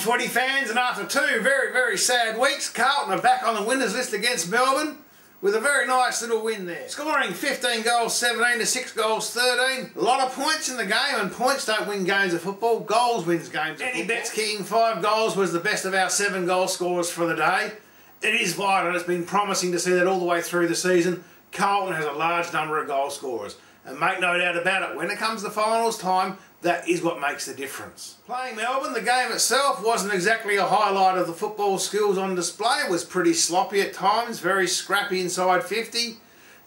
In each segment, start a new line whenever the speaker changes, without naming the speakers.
footy fans, and after two very, very sad weeks, Carlton are back on the winners list against Melbourne with a very nice little win there. Scoring 15 goals 17 to 6 goals 13. A lot of points in the game, and points don't win games of football, goals wins games of football. Any bets kicking 5 goals was the best of our 7 goal scorers for the day. It is vital, and it's been promising to see that all the way through the season. Carlton has a large number of goal scorers, and make no doubt about it, when it comes to finals time, that is what makes the difference. Playing Melbourne, the game itself wasn't exactly a highlight of the football skills on display. It was pretty sloppy at times, very scrappy inside 50.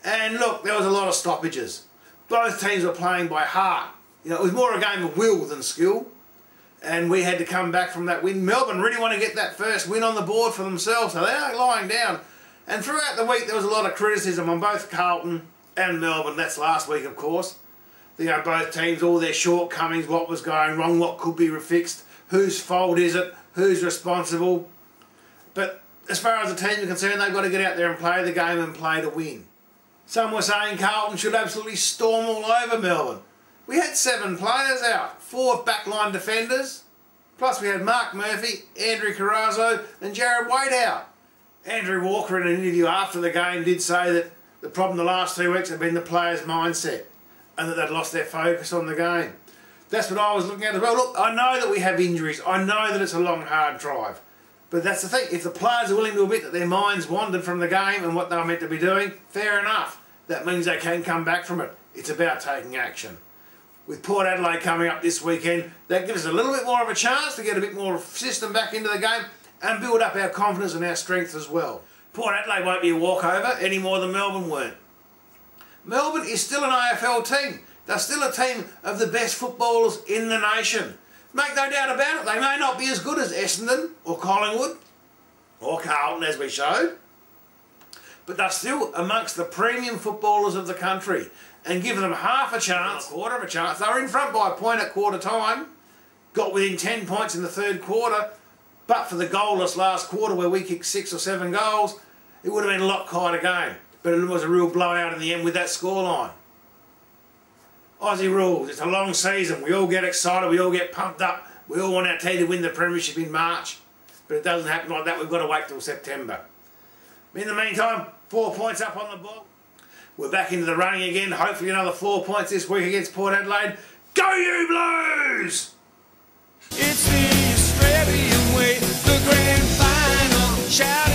And look, there was a lot of stoppages. Both teams were playing by heart. You know, it was more a game of will than skill. And we had to come back from that win. Melbourne really want to get that first win on the board for themselves, so they aren't lying down. And throughout the week there was a lot of criticism on both Carlton and Melbourne. That's last week, of course. You know, both teams, all their shortcomings, what was going wrong, what could be fixed, whose fault is it, who's responsible. But as far as the teams are concerned, they've got to get out there and play the game and play to win. Some were saying Carlton should absolutely storm all over Melbourne. We had 7 players out, 4 backline defenders, plus we had Mark Murphy, Andrew Carrazzo and Jared Wade out. Andrew Walker, in an interview after the game, did say that the problem the last 2 weeks had been the players' mindset, and that they'd lost their focus on the game. That's what I was looking at as well. Look, I know that we have injuries. I know that it's a long, hard drive. But that's the thing. If the players are willing to admit that their minds wandered from the game and what they were meant to be doing, fair enough. That means they can come back from it. It's about taking action. With Port Adelaide coming up this weekend, that gives us a little bit more of a chance to get a bit more system back into the game and build up our confidence and our strength as well. Port Adelaide won't be a walkover any more than Melbourne weren't. Melbourne is still an AFL team. They're still a team of the best footballers in the nation. Make no doubt about it, they may not be as good as Essendon or Collingwood or Carlton, as we showed, but they're still amongst the premium footballers of the country, and give them half a chance, a quarter of a chance. They were in front by a point at quarter time, got within 10 points in the third quarter, but for the goalless last quarter where we kicked 6 or 7 goals, it would have been a lot tighter game. But it was a real blowout in the end with that scoreline. Aussie rules, it's a long season. We all get excited, we all get pumped up. We all want our team to win the premiership in March. But it doesn't happen like that. We've got to wait till September. In the meantime, 4 points up on the board. We're back into the running again. Hopefully another 4 points this week against Port Adelaide. Go you Blues!
It's the Australian way, the grand final. Shout